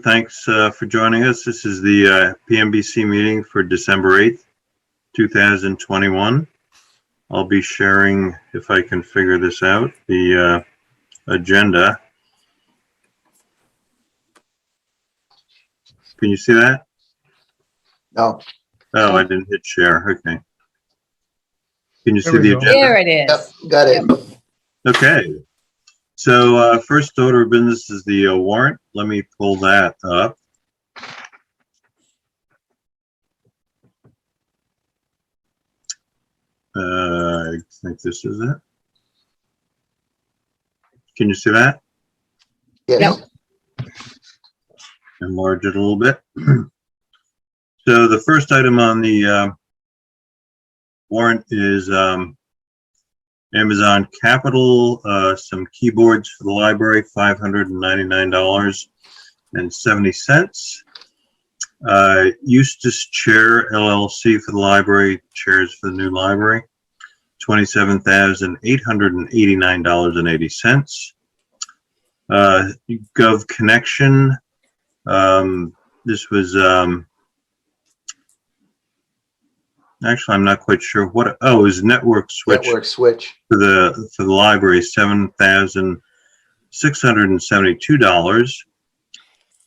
Thanks for joining us. This is the PMBC meeting for December 8th, 2021. I'll be sharing, if I can figure this out, the agenda. Can you see that? No. Oh, I didn't hit share. Okay. Can you see the agenda? There it is. Yep, got it. Yep. Okay. So first order of business is the warrant. Let me pull that up. I think this is it. Can you see that? Yes. Yep. Enlarge it a little bit. So the first item on the warrant is Amazon Capital, some keyboards for the library, $599.70. Eustace Chair LLC for the library, chairs for the new library, $27,889.80. Gov Connection, this was actually, I'm not quite sure what. Oh, it was Network Switch. Network switch. For the library, $7,672.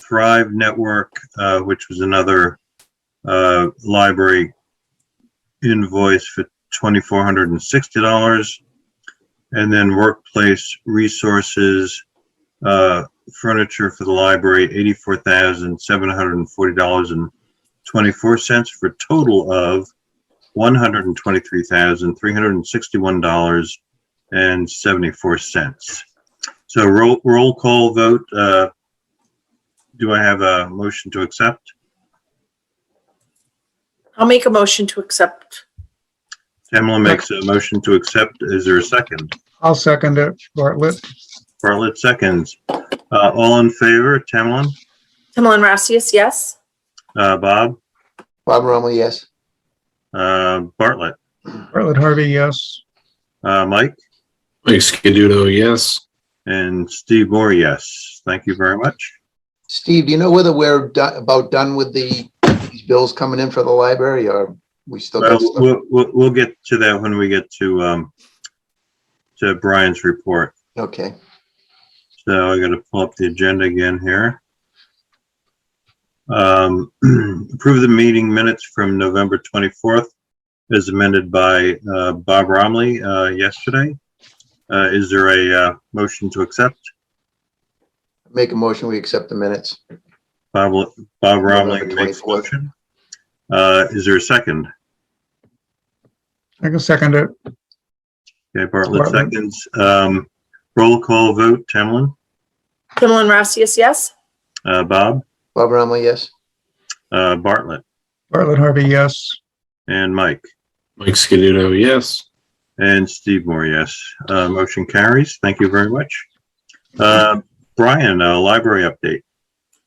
Thrive Network, which was another library invoice for $2,460, and then Workplace Resources furniture for the library, $84,740.24 for a total of $123,361.74. So roll call vote. Do I have a motion to accept? I'll make a motion to accept. Tamela makes a motion to accept. Is there a second? I'll second it. Bartlett. Bartlett seconds. All in favor? Tamela? Tamela Racius, yes. Bob? Bob Romley, yes. Bartlett? Bartlett Harvey, yes. Mike? Mike Scaduto, yes. And Steve Moore, yes. Thank you very much. Steve, do you know whether we're about done with these bills coming in for the library, or we still got stuff? We'll get to that when we get to Brian's report. Okay. So I got to pull up the agenda again here. Approve the meeting minutes from November 24th as amended by Bob Romley yesterday. Is there a motion to accept? Make a motion, we accept the minutes. Bob Romley November makes a 24th. motion. Is there a second? I can second it. Okay, Bartlett Bartlett. seconds. Roll call vote. Tamlin? Tamela Racius, yes. Bob? Bob Romley, yes. Bartlett? Bartlett Harvey, yes. And Mike? Mike Scaduto, yes. And Steve Moore, yes. Motion carries. Thank you very much. Brian, library update.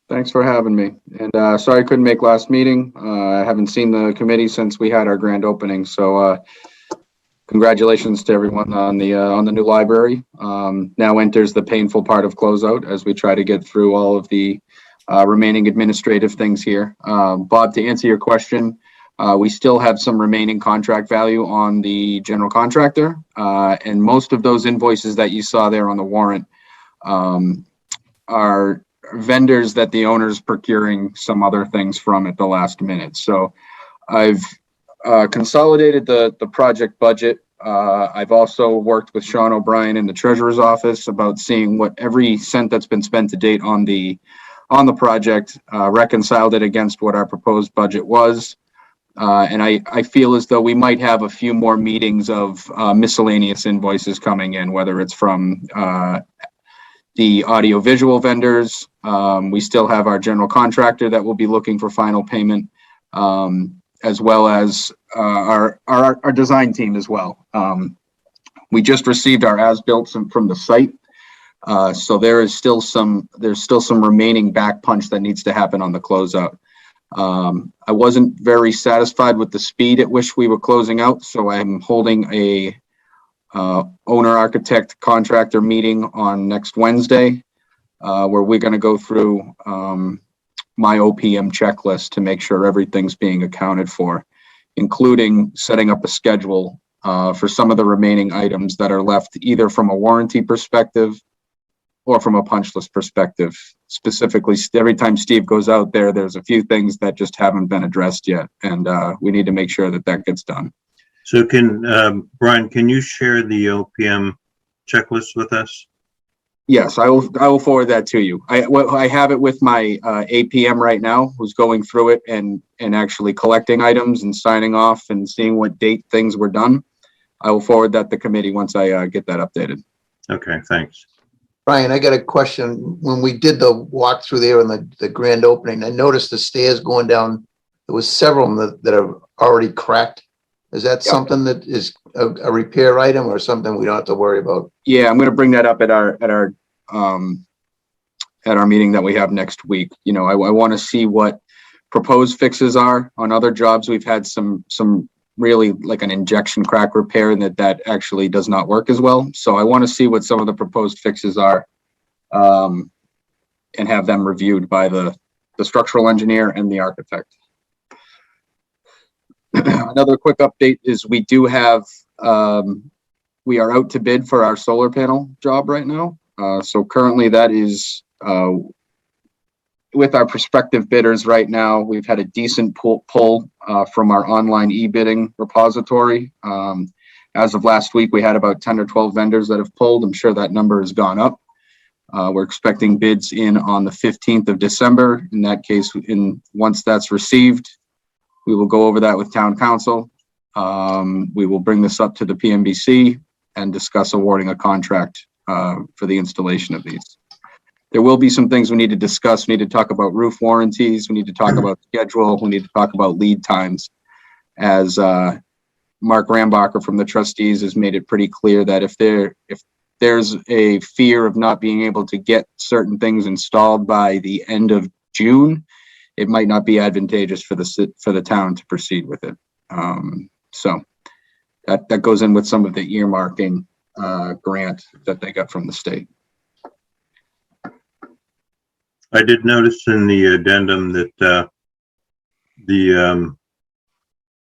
Thanks for having me. And sorry I couldn't make last meeting. I haven't seen the committee since we had our grand opening. So congratulations to everyone on the new library. Now enters the painful part of closeout as we try to get through all of the remaining administrative things here. Bob, to answer your question, we still have some remaining contract value on the general contractor. And most of those invoices that you saw there on the warrant are vendors that the owner's procuring some other things from at the last minute. So I've consolidated the project budget. I've also worked with Sean O'Brien in the treasurer's office about seeing what every cent that's been spent to date on the project, reconciled it against what our proposed budget was. And I feel as though we might have a few more meetings of miscellaneous invoices coming in, whether it's from the audio-visual vendors. We still have our general contractor that will be looking for final payment, as well as our design team as well. We just received our as-built from the site, so there's still some remaining back punch that needs to happen on the closeout. I wasn't very satisfied with the speed at which we were closing out, so I'm holding a owner architect contractor meeting on next Wednesday, where we're going to go through my OPM checklist to make sure everything's being accounted for, including setting up a schedule for some of the remaining items that are left, either from a warranty perspective or from a punch list perspective. Specifically, every time Steve goes out there, there's a few things that just haven't been addressed yet, and we need to make sure that that gets done. So Brian, can you share the OPM checklist with us? Yes, I will forward that to you. I have it with my APM right now, who's going through it and actually collecting items and signing off and seeing what date things were done. I will forward that to committee once I get that updated. Okay, thanks. Brian, I got a question. When we did the walkthrough there and the grand opening, I noticed the stairs going down. There was several of them that are already cracked. Is that something that is a repair item or something we don't have to worry about? Yeah, I'm going to bring that up at our meeting that we have next week. You know, I want to see what proposed fixes are on other jobs. We've had some really like an injection crack repair and that actually does not work as well. So I want to see what some of the proposed fixes are and have them reviewed by the structural engineer and the architect. Another quick update is we do have, we are out to bid for our solar panel job right now. So currently that is with our prospective bidders right now. We've had a decent pull from our online e-bidding repository. As of last week, we had about 10 or 12 vendors that have pulled. I'm sure that number has gone up. We're expecting bids in on the 15th of December. In that case, once that's received, we will go over that with town council. We will bring this up to the Pmbc and discuss awarding a contract for the installation of these. There will be some things we need to discuss. We need to talk about roof warranties. We need to talk about schedule. We need to talk about lead times. As Mark Rambacher from the trustees has made it pretty clear that if there's a fear of not being able to get certain things installed by the end of June, it might not be advantageous for the town to proceed with it. So that goes in with some of the earmarking grant that they got from the state. I did notice in the addendum that the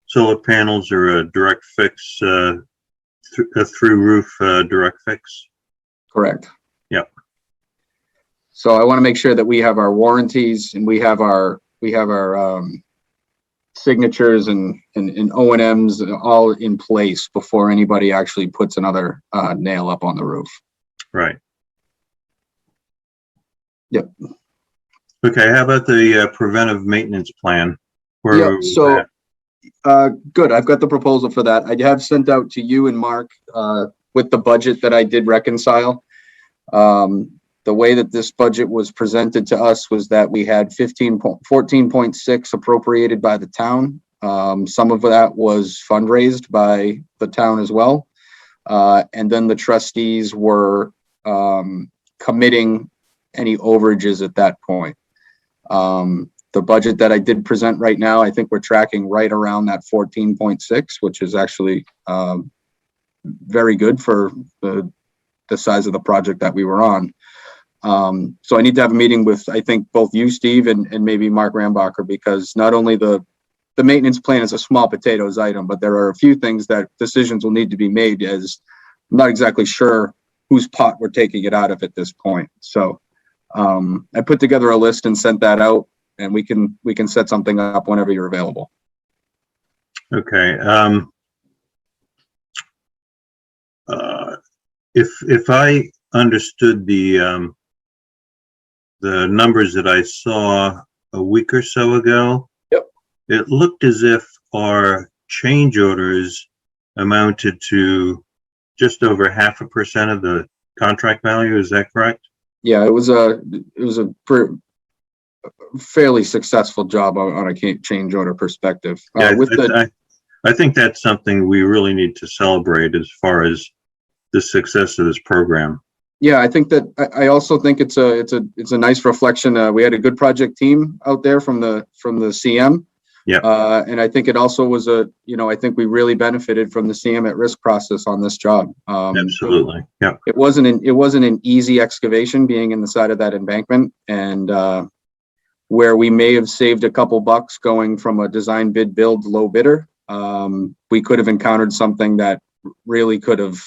solar panels are a direct fix, a through roof direct fix. Correct. Yep. So I want to make sure that we have our warranties and we have our signatures and O&Ms all in place before anybody actually puts another nail up on the roof. Right. Yep. Okay, how about the preventive maintenance plan? Yeah, so good. I've got the proposal for that. I have sent out to you and Mark with the budget that I did reconcile. The way that this budget was presented to us was that we had 14.6 appropriated by the town. Some of that was fundraised by the town as well. And then the trustees were committing any overages at that point. The budget that I did present right now, I think we're tracking right around that 14.6, which is actually very good for the size of the project that we were on. So I need to have a meeting with, I think, both you, Steve, and maybe Mark Rambacher, because not only the maintenance plan is a small potatoes item, but there are a few things that decisions will need to be made, as I'm not exactly sure whose pot we're taking it out of at this point. So I put together a list and sent that out, and we can set something up whenever you're available. Okay. If I understood the numbers that I saw a week or so ago, yep, it looked as if our change orders amounted to just over 0.5% of the contract value. Is that correct? Yeah, it was a fairly successful job on a change order perspective. Yeah, I think that's something we really need to celebrate as far as the success of this program. Yeah, I think that I also think it's a nice reflection. We had a good project team out there from the CM. Yeah. And I think it also was I think we really benefited from the CM at risk process on this job. Absolutely. Yeah. It wasn't an easy excavation being in the side of that embankment, and where we may have saved a couple bucks going from a design bid build low bidder. We could have encountered something that really could have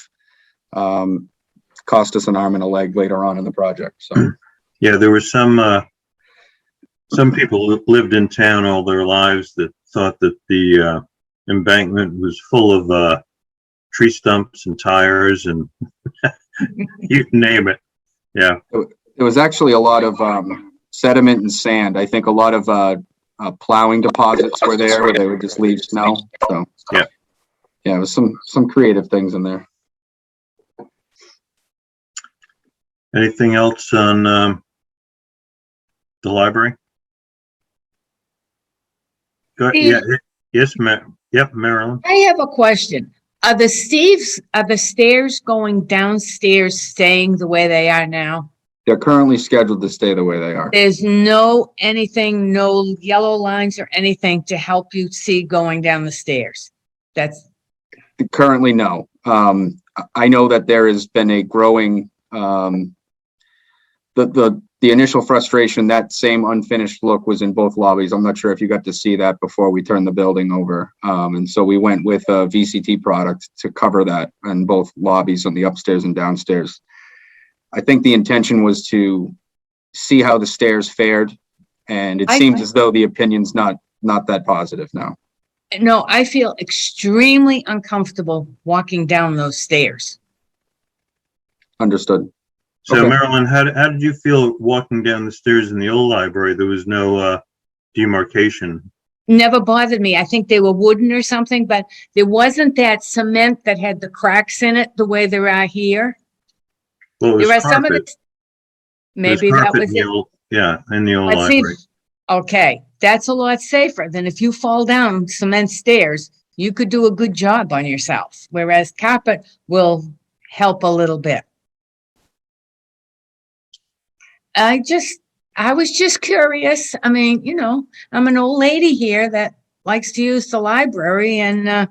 cost us an arm and a leg later on in the project. So Yeah, there were some people that lived in town all their lives that thought that the embankment was full of tree stumps and tires and you name it. Yeah. there was actually a lot of sediment and sand. I think a lot of plowing deposits were there where they would just leave snow. So Yeah. Yeah, it was some creative things in there. Anything else on the library? Go, yeah, yes, yep, Marilyn. I have a question. Are the stairs going downstairs staying the way they are now? They're currently scheduled to stay the way they are. There's no yellow lines or anything to help you see going down the stairs. That's, Currently, no. I know that there has been a growing, the initial frustration, that same unfinished look was in both lobbies. I'm not sure if you got to see that before we turned the building over. And so we went with a VCT product to cover that in both lobbies on the upstairs and downstairs. I think the intention was to see how the stairs fared, and it seems as though the opinion's not that positive now. no, I feel extremely uncomfortable walking down those stairs. Understood. So Okay. Marilyn, how did you feel walking down the stairs in the old library? There was no demarcation. Never bothered me. I think they were wooden or something, but there wasn't that cement that had the cracks in it the way there are here. Well, it was There are some of carpet. the, maybe It was that carpet was in the it. old- Yeah, in the old Let's see. library. Okay, that's a lot safer than if you fall down cement stairs. You could do a good job on yourself, whereas carpet will help a little bit. I was just curious. I mean, you know, I'm an old lady here that likes to use the library and,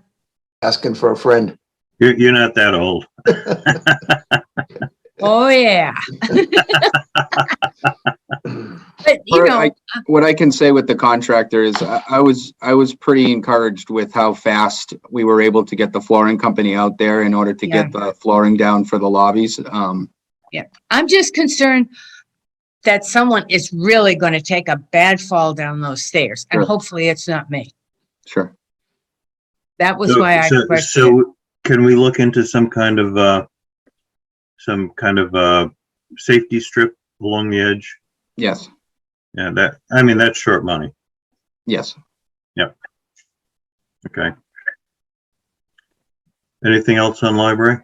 Asking for a friend. You're not that old. oh yeah. But you know, What I can say with the contractor is I was pretty encouraged with how fast we were able to get the flooring company out there in order to get the flooring down for the lobbies. I'm just concerned that someone is really going to take a bad fall down those stairs, and Sure. hopefully it's not me. Sure. That was why I questioned it. So can we look into some kind of safety strip along the edge? Yes. Yeah, that's short money. Yes. Okay. Anything else on library?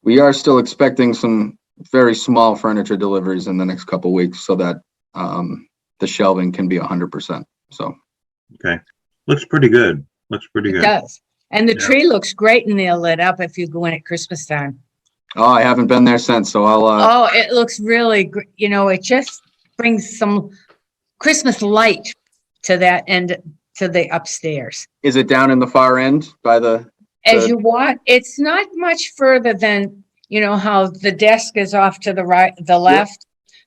We are still expecting some very small furniture deliveries in the next couple weeks so that the shelving can be 100%. So Okay. Looks pretty good. It does. And the Yeah. tree looks great and they're lit up if you go in at Christmas time. I haven't been there since, so I'll Oh, it looks really great. You know, it just brings some Christmas light to that end, to the upstairs. is it down in the far end by the As you walk, it's not much further than, you know, how the desk is off to the right, the left.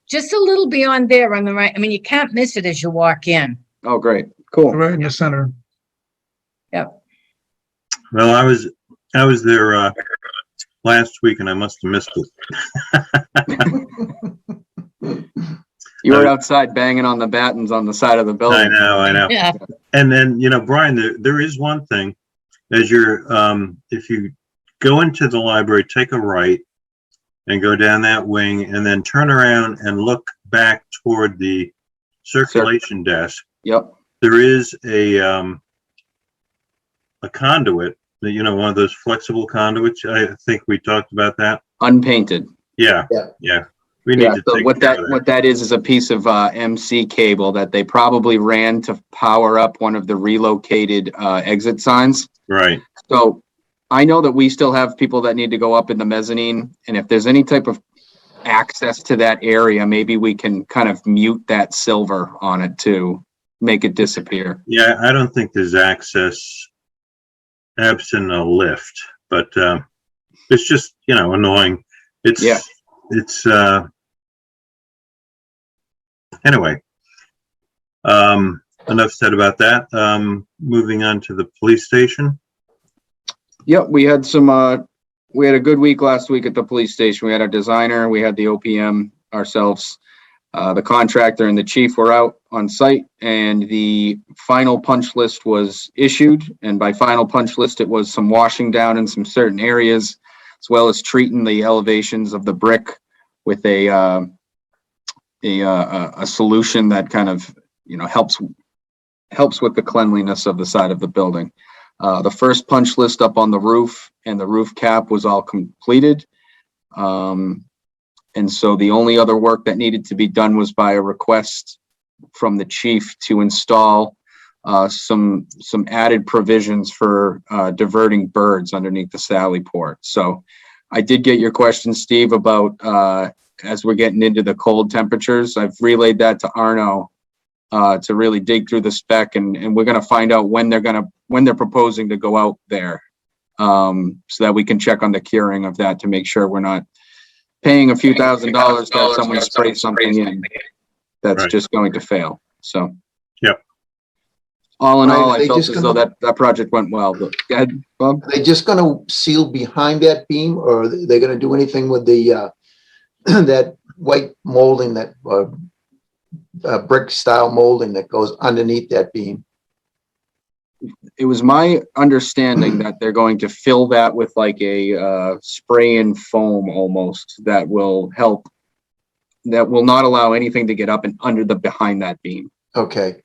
Just a little beyond there on the right. I mean, you can't miss it as you walk in. Oh, great. Cool. Right in the center. Yep. Well, I was there last week and I must have missed it. You were outside banging on the battens on the side of the building. I know. Yeah. And then, you know, Brian, there is one thing, as you're, if you go into the library, take a right and go down that wing and then turn around and look back toward the circulation desk. Yep. There is a conduit, you know, one of those flexible conduits. I think we talked about that. Unpainted. Yeah. We need to So take what care of what that is a piece of MC cable that they probably ran to power up one of the relocated exit signs. Right. So I know that we still have people that need to go up in the mezzanine, and if there's any type of access to that area, maybe we can kind of mute that silver on it to make it disappear. Yeah, I don't think there's access absent a lift, but it's just, you know, annoying. It's Yeah. it's anyway, Enough said about that. Moving on to the police station. Yep, we had a good week last week at the police station. We had our designer, we had the OPM ourselves. The contractor and the chief were out on site, and the final punch list was issued. And by final punch list, it was some washing down in some certain areas, as well as treating the elevations of the brick with a solution that kind of, helps with the cleanliness of the side of the building. The first punch list up on the roof and the roof cap was all completed. And so the only other work that needed to be done was by a request from the chief to install some added provisions for diverting birds underneath the Sally port. So I did get your question, Steve, about as we're getting into the cold temperatures. I've relayed that to Arno to really dig through the spec, and we're going to find out when they're proposing to go out there, so that we can check on the curing of that to make sure we're not paying a few $1,000s to have someone spray something in that's Right. just going to fail. So, Yep. All in Right, all, I they felt just as though that project went well. But go ahead, Bob. Are they just gonna seal behind that beam, or are they gonna do anything with the, that white molding, that, brick style molding that goes underneath that beam? It was my understanding that they're going to fill that with like a spray and foam almost that will not allow anything to get up and under behind that beam. Okay.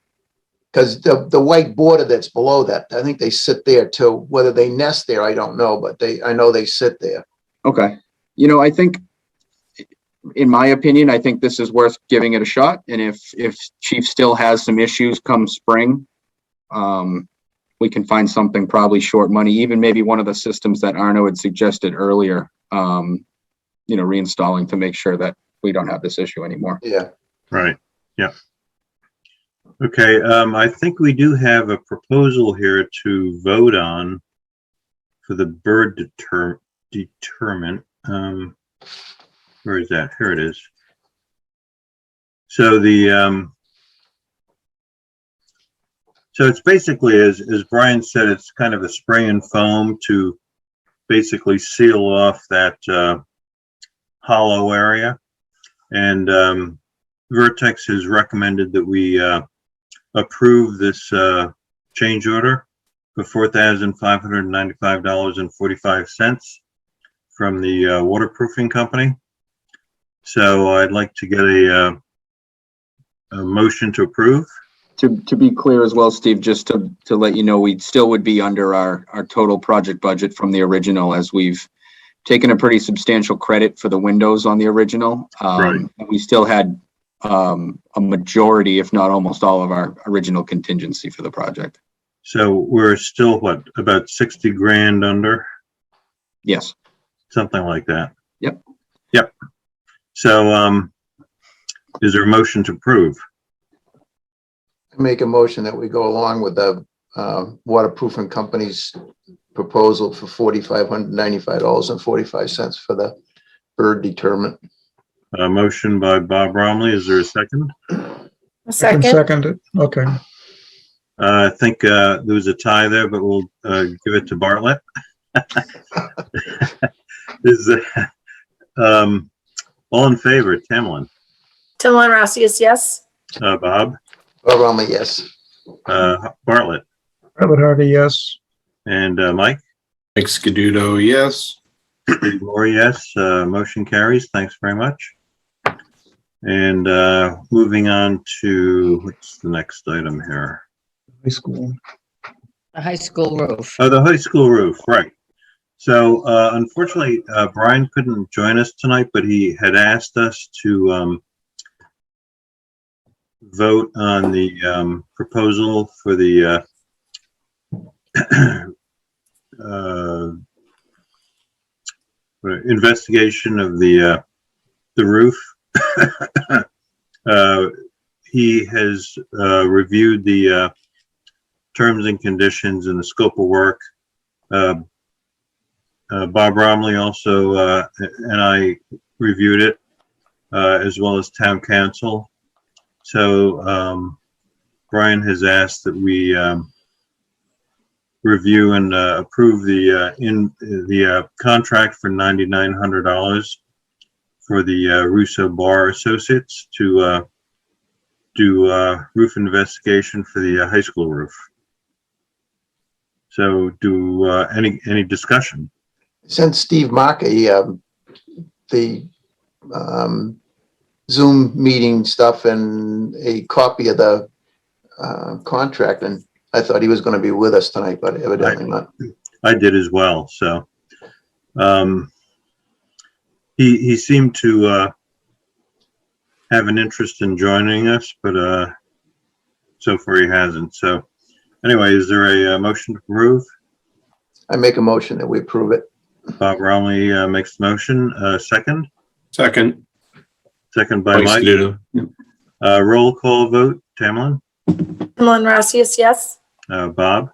Because the white border that's below that, I think they sit there too. Whether they nest there, I don't know, but I know they sit there. Okay. I think, in my opinion, I think this is worth giving it a shot. And if Chief still has some issues come spring, we can find something probably short money, even maybe one of the systems that Arno had suggested earlier, reinstalling to make sure that we don't have this issue anymore. Yeah. Right. Yeah. Okay. I think we do have a proposal here to vote on for the bird deterrent. Where is that? Here it is. So so it's basically, as Brian said, it's kind of a spray and foam to basically seal off that hollow area. And Vertex has recommended that we approve this change order for $4,595.45 from the waterproofing company. So I'd like to get a motion to approve. To be clear as well, Steve, just to let you know, we still would be under our total project budget from the original, as we've taken a pretty substantial credit for the windows on the original. Right. And we still had a majority, if not almost all, of our original contingency for the project. So we're still, what, about 60 grand under? Yes. Something like that. Yep. Yep. So is there a motion to approve? Make a motion that we go along with the waterproofing company's proposal for $4,595.45 for the bird deterrent. A motion by Bob Romley. Is there a second? A I can second. second it. Okay. I think there was a tie there, but we'll give it to Bartlett. Is all in favor? Tamlin, Timlin Rossius, yes. Bob, Bob Romley, yes. Bartlett, Bartlett Harvey, yes. and Mike. Mike Scaduto, yes. Lori, yes. Motion carries. Thanks very much. And moving on to, what's the next item here? High school. The high school roof. Oh, the high school roof, right. So unfortunately, Brian couldn't join us tonight, but he had asked us to vote on the proposal for the investigation of the roof. He has reviewed the terms and conditions and the scope of work. Bob Romley also and I reviewed it, as well as town council. So Brian has asked that we review and approve the contract for $9,900 for the Russo Bar Associates to do roof investigation for the high school roof. So do any discussion? Sent Steve Markey, the Zoom meeting stuff and a copy of the contract, and I thought he was going to be with us tonight, but evidently not. I did as well. So he seemed to have an interest in joining us, but so far he hasn't. So anyway, is there a motion to approve? I make a motion that we approve it. Bob Romley makes the motion. Second Second. by Mike Mike. Scuduto. Yep. Roll call vote. Tamlin, Tamlin Rossius, yes. Bob,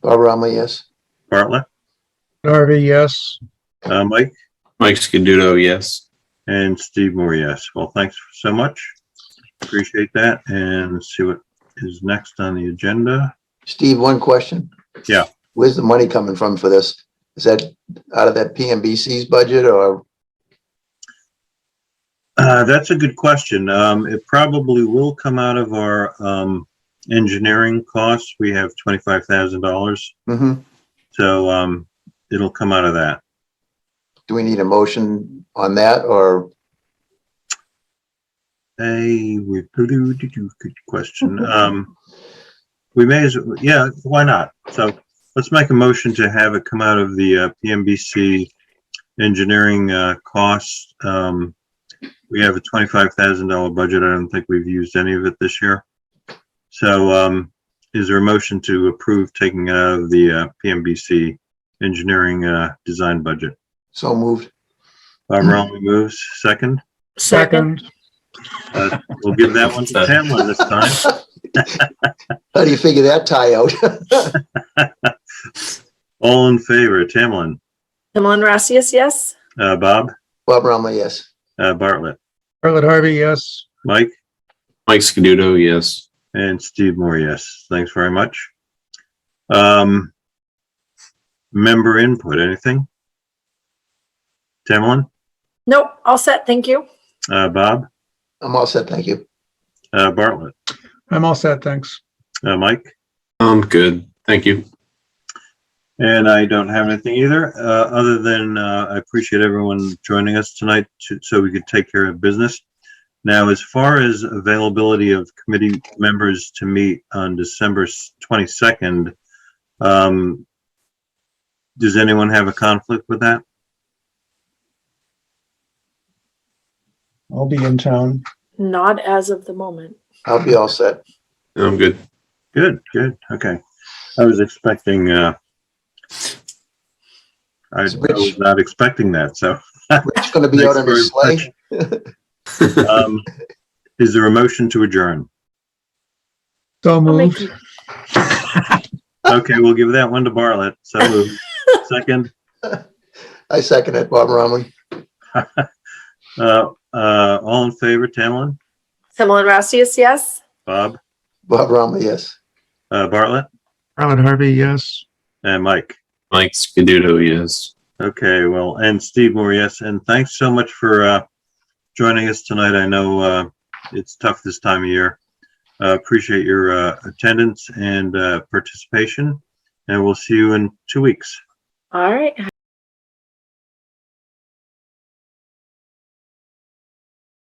Bob Romley, yes. Bartlett, Harvey, yes. Mike, Mike Scuduto, yes. and Steve Moore, yes. Well, thanks so much. Appreciate that. And let's see what is next on the agenda. Steve, one question. Yeah. Where's the money coming from for this? Is that out of that PMBC's budget or? That's a good question. It probably will come out of our engineering costs. We have $25,000. Mm-hmm. So it'll come out of that. Do we need a motion on that or? Good question. We may as well, yeah, why not? So let's make a motion to have it come out of the PMBC engineering costs. We have a $25,000 budget. I don't think we've used any of it this year. So is there a motion to approve taking it out of the PMBC engineering design budget? So moved. Bob Romley moves. Second. Second. We'll give that one to Tamlin this time. How do you figure that tie out? All in favor, Tamlin, Tamlin Rossius, yes. Bob, Bob Romley, yes. Bartlett, Bartlett, Harvey, yes. Mike, Mike Scuduto, yes. and Steve Moore, yes. Thanks very much. Member input, anything? Tamlin, Nope, all set, thank you. Bob, I'm all set, thank you. Bartlett, I'm all set, thanks. Mike, Good. Thank you. and I don't have anything either, other than I appreciate everyone joining us tonight so we could take care of business. Now, as far as availability of committee members to meet on December 22nd, does anyone have a conflict with that? I'll be in town. Not as of the moment. I'll be all set. I'm good. Good, good, okay. I was expecting, I was not expecting that, so. Rich gonna be out on his Thanks sleigh. very much. Is there a motion to adjourn? So I'll make moved. Okay, we'll give that one to Bartlett. So moved. Second, I second it, Bob Romley. all in favor, Tamlin, Tamlin Rossius, yes. Bob, Bob Romley, yes. Bartlett, Bartlett, Harvey, yes. and Mike. Mike Scuduto, yes. Okay, well, and Steve Moore, yes. And thanks so much for joining us tonight. I know it's tough this time of year. Appreciate your attendance and participation, and we'll see you in 2 weeks. All right.